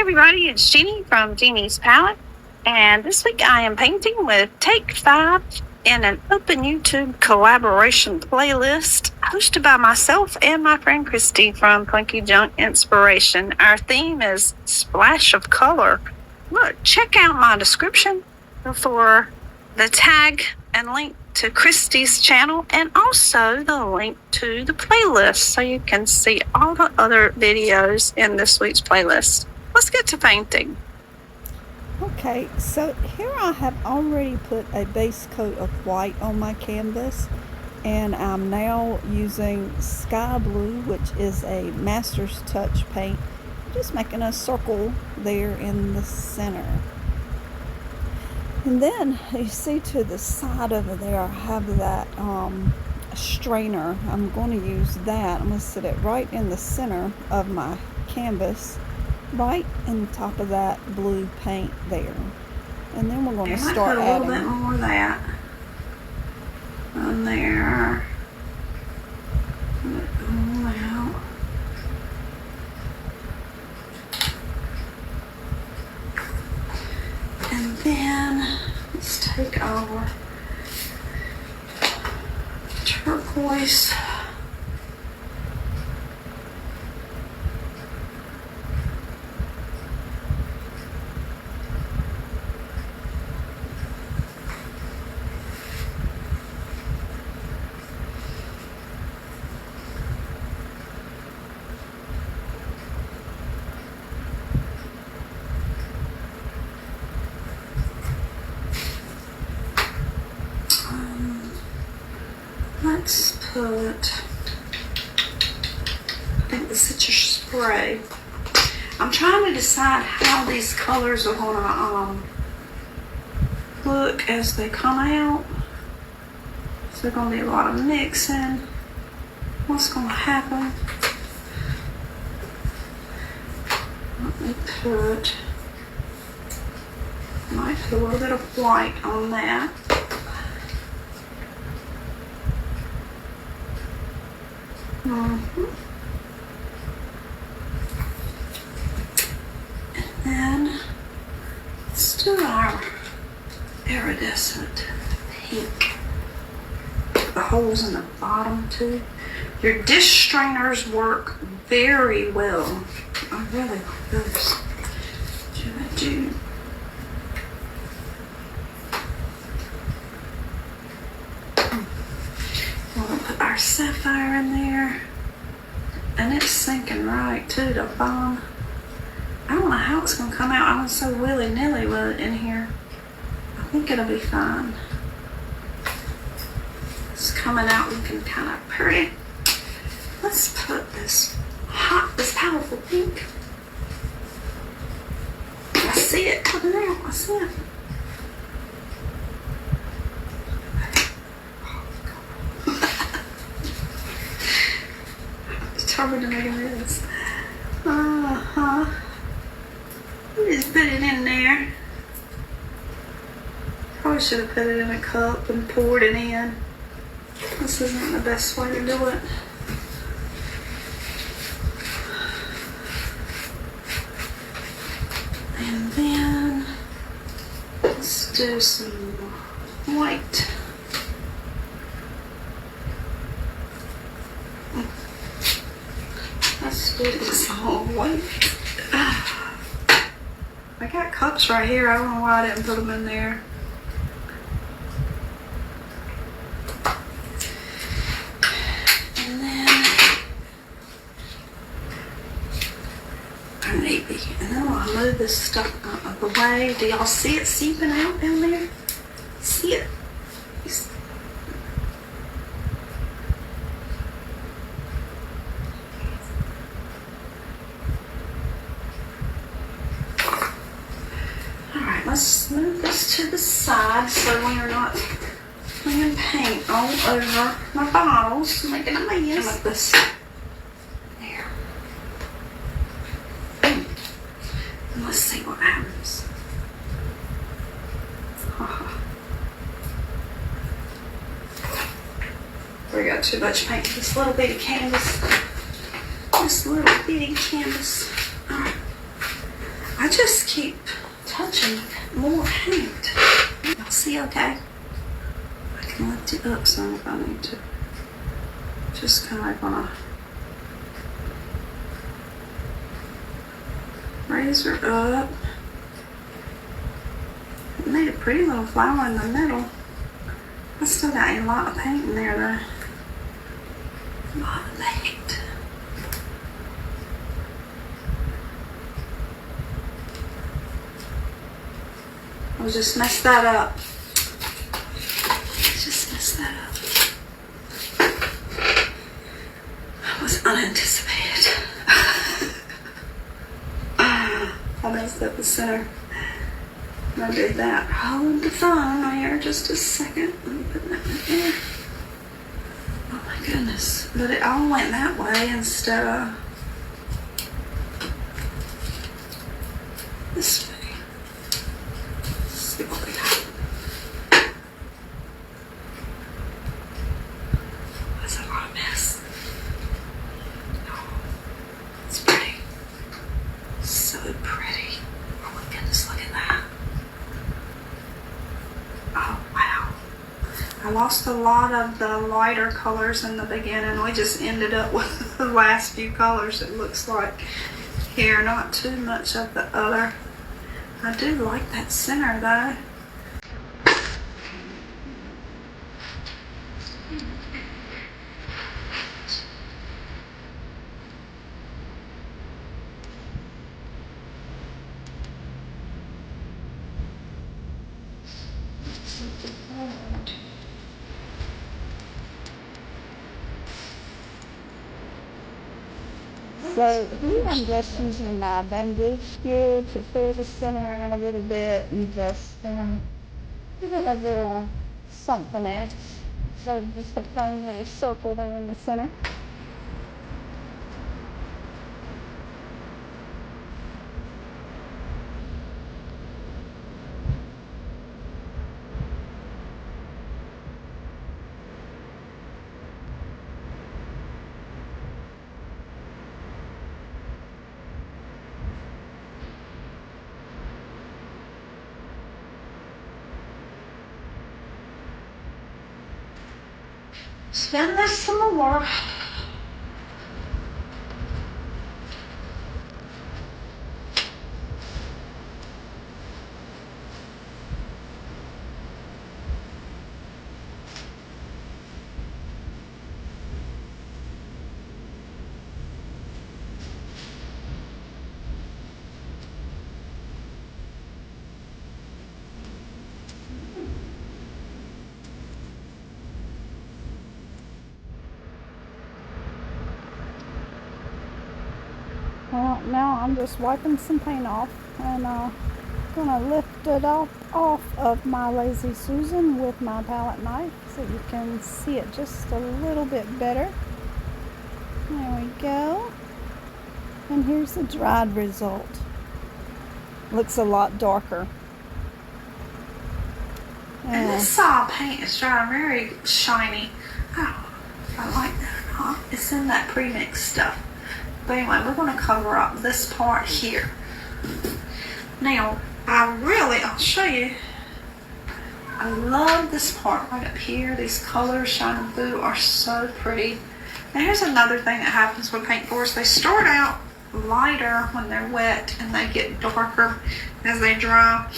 everybody, it's Jeannie from Jeannie's Palette, and this week I am painting with Take 5 in an open YouTube collaboration playlist hosted by myself and my friend Christy from Punky Junk Inspiration. Our theme is Splash of Color. Look, check out my description for the tag and link to Christy's channel and also the link to the playlist so you can see all the other videos in this week's playlist. Let's get to painting. Okay, so here I have already put a base coat of white on my canvas, and I'm now using sky blue, which is a master's touch paint, just making a circle there in the center. And then you see to the side over there I have that strainer. I'm going to use that. I'm going to sit it right in the center of my canvas, right in the top of that blue paint there. And then we're going to start adding. A little bit more of that on there. All out. And then let's take our turquoise. Let's put, I think the citrus spray. I'm trying to decide how these colors are gonna look as they come out. So there's gonna be a lot of mixing. What's gonna happen? Let me put, might put a little bit of white on that. And then let's do our iridescent pink. The holes in the bottom too. Your dish strainers work very well. I really like those. We'll put our sapphire in there. And it's sinking right to the bottom. I don't know how it's gonna come out. I'm so willy-nilly with it in here. I think it'll be fine. It's coming out looking kind of pretty. Let's put this powerful pink. I see it coming out. I see it. Determined to make a mess. Just put it in there. Probably should have put it in a cup and poured it in. This isn't the best way to do it. And then let's do some white. Let's do this all white. I got cups right here. I don't know why I didn't put them in there. And then maybe. And then I'll move this stuff out of the way. Do y'all see it seeping out down there? See it? Let's move this to the side so we are not putting paint all over my bottles, making a mess. Like this. There. And let's see what happens. We got too much paint for this little bitty canvas. This little bitty canvas. just keep touching more paint. Y'all see okay? I can lift it up some if I need to. Just kind of like on a razor up. It made a pretty little flower in the middle. I still got a lot of paint in there though. A lot of paint. I'll just mess that up. Just mess that up. That was unanticipated. I messed up the center. I did that. Hold the phone here just a second. Let me put that in there. Oh my goodness. But it all went that way instead of this way. Let's see what we got. That's a lot of mess. Oh, it's pretty. So pretty. Oh my goodness, look at that. Oh, wow. I lost a lot of the lighter colors in the beginning. We just ended up with the last few colors, it looks like. Here, not too much of the other. I do like that center, though. So here I'm just using my embellish here to fill the center in a little bit and just give it a little something else. So just a plain little circle there in the center. Spin this some more. Well, now I'm just wiping some paint off and gonna lift it off of my Lazy Susan with my palette knife so you can see it just a little bit better. There we go. And here's the dried result. Looks a lot darker. And this saw paint is dry, very shiny. Oh, if I like that or not. It's in that pre-mixed stuff. But anyway, we're going to cover up this part here. Now, I'll show you. I love this part right up here. These colors, shining blue, are so pretty. Now, here's another thing that happens with paint pours. They start out lighter when they're wet, and they get darker as they dry.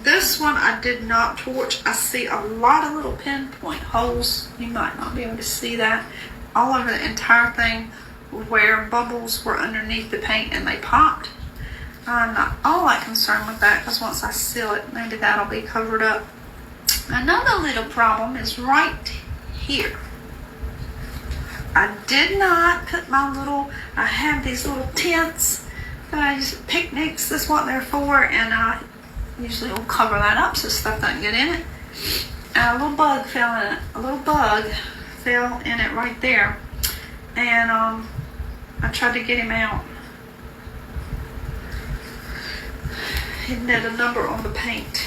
This one I did not torch. I see a lot of little pinpoint holes. You might not be able to see that. All over the entire thing where bubbles were underneath the paint and they popped. I'm not all that concerned with that because once I seal it, maybe that'll be covered up. Another little problem is right here. I did not put my little, I have these little tents that I use at picnics. That's what they're for, and I usually will cover that up so stuff doesn't get in it. And a little bug fell in it. A little bug fell in it right there. And I tried to get him out. He did a number on the paint.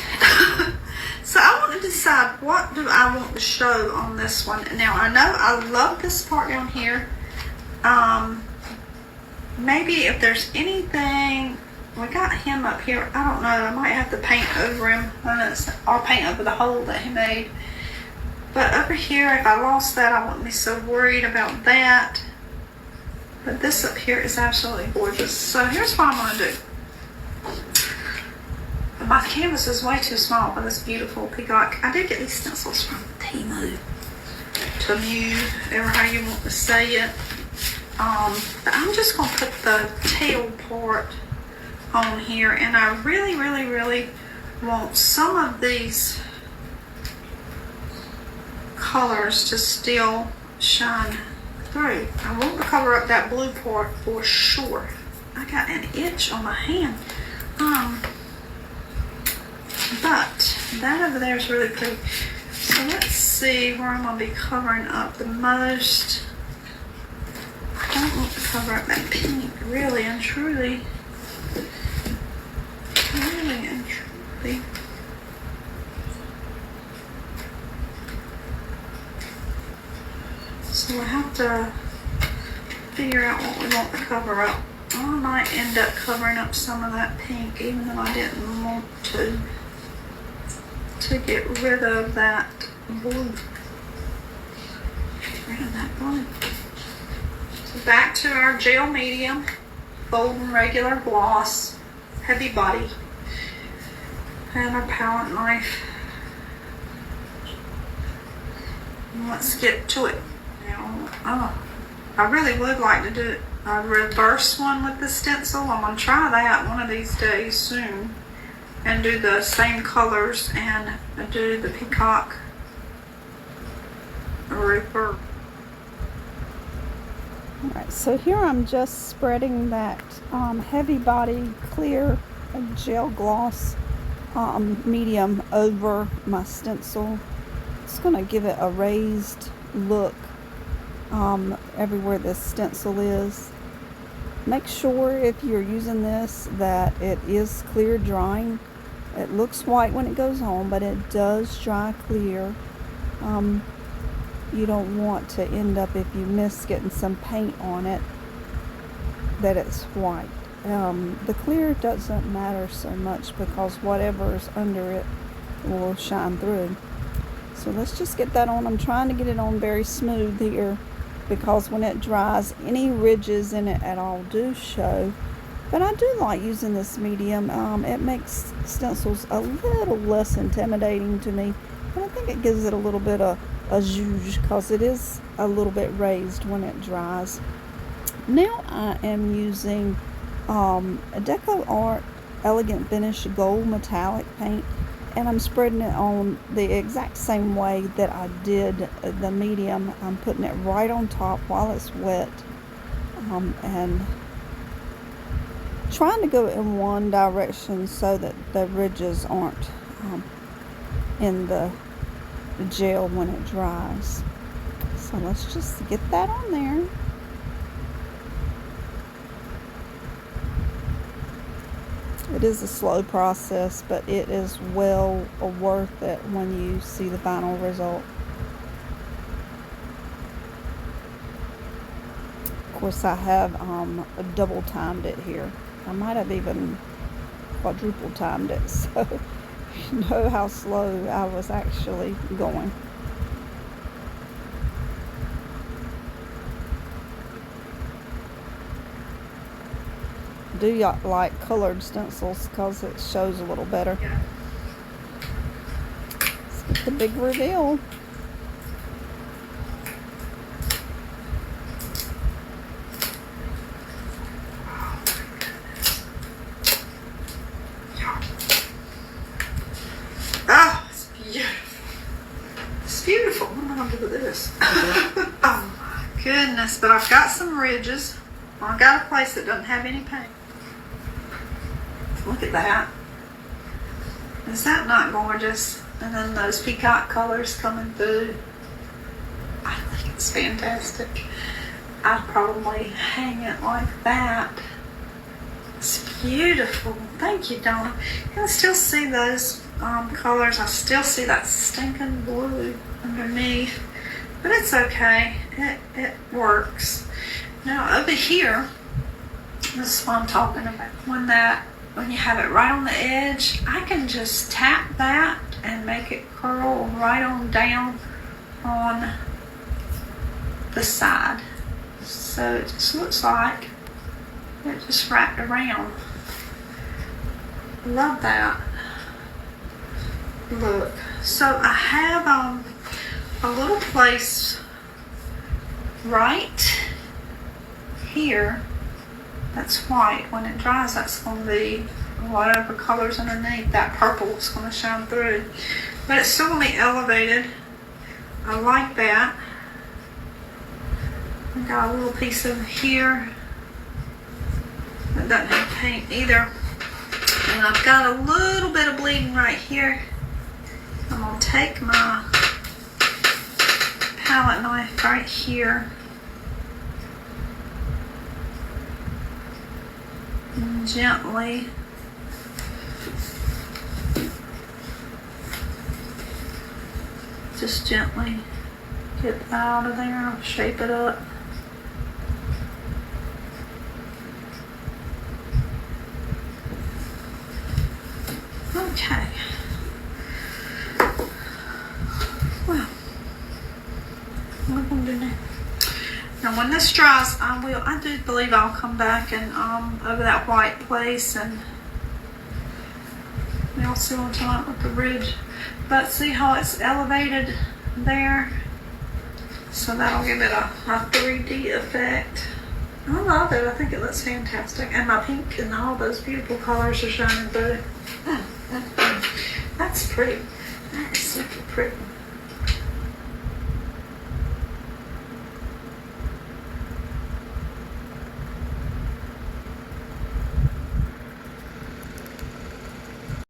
So I want to decide what do I want to show on this one. Now I know I love this part down here. Maybe if there's anything we got him up here. I don't know. I might have to paint over him. Or paint over the hole that he made. But over here, if I lost that, I wouldn't be so worried about that. But this up here is absolutely gorgeous. So here's what I'm going to do. My canvas is way too small for this beautiful peacock. I did get these stencils from Temu. Ever how you want to say it. But I'm just going to put the tail part on here. And I really, really, really want some of these colors to still shine through. I want to cover up that blue part for sure. I got an itch on my hand. But that over there is really pretty. So let's see where I'm going to be covering up the most. I don't want to cover up that pink, really and truly. Really and truly. So I have to figure out what we want to cover up. I might end up covering up some of that pink, even though I didn't want to get rid of that blue. Get rid of that blue. So back to our gel medium, bold and regular gloss, heavy body, and our palette knife. And let's get to it. Now, I really would like to do a reverse one with the stencil. I'm going to try that one of these days soon. And do the same colors and do the peacock reverse. Alright, so here I'm just spreading that heavy body clear gel gloss medium over my stencil. It's going to give it a raised look everywhere this stencil is. Make sure if you're using this that it is clear drying. It looks white when it goes on, but it does dry clear. You don't want to end up, if you miss getting some paint on it, that it's white. The clear doesn't matter so much because whatever's under it will shine through. So let's just get that on. I'm trying to get it on very smooth here because when it dries, any ridges in it at all do show. But I do like using this medium. It makes stencils a little less intimidating to me. And I think it gives it a little bit of a zhuzh because it is a little bit raised when it dries. Now I am using a Deco Art Elegant Finish Gold Metallic paint. And I'm spreading it on the exact same way that I did the medium. I'm putting it right on top while it's wet. And trying to go in one direction so that the ridges aren't in the gel when it dries. So let's just get that on there. It is a slow process, but it is well worth it when you see the final result. Of course, I have double timed it here. I might have even quadruple timed it, so you know how slow I was actually going. Do you like colored stencils because it shows a little better? Yeah. Let's get the big reveal. Oh, it's beautiful. It's beautiful. What am I going to do with this? Oh my goodness. But I've got some ridges. I got a place that doesn't have any paint. Look at that. Is that not gorgeous? And then those peacock colors coming through. I think it's fantastic. I'd probably hang it like that. It's beautiful. Thank you, Donna. You can still see those colors. I still see that stinking blue underneath. But it's okay. It works. Now over here, this is what I'm talking about. When that when you have it right on the edge, I can just tap that and make it curl right on down on the side. So it just looks like it just wrapped around. Love that look. So I have a little place right here that's white. When it dries, that's going to be whatever color's underneath. That purple is going to shine through, but it's still going to be elevated. I like that. I got a little piece of here that doesn't have paint either, and I've got a little bit of bleeding right here. I'm going to take my palette knife right here and gently get it out of there, shape it up. Okay. Well, what am I going to do now? Now when this dries, I do believe I'll come back and over that white place, and you'll see what I'm talking about with the ridge. But see how it's elevated there? So that'll give it a 3D effect. I love it. I think it looks fantastic. And my pink and all those beautiful colors are shining through. That's pretty. That is super pretty.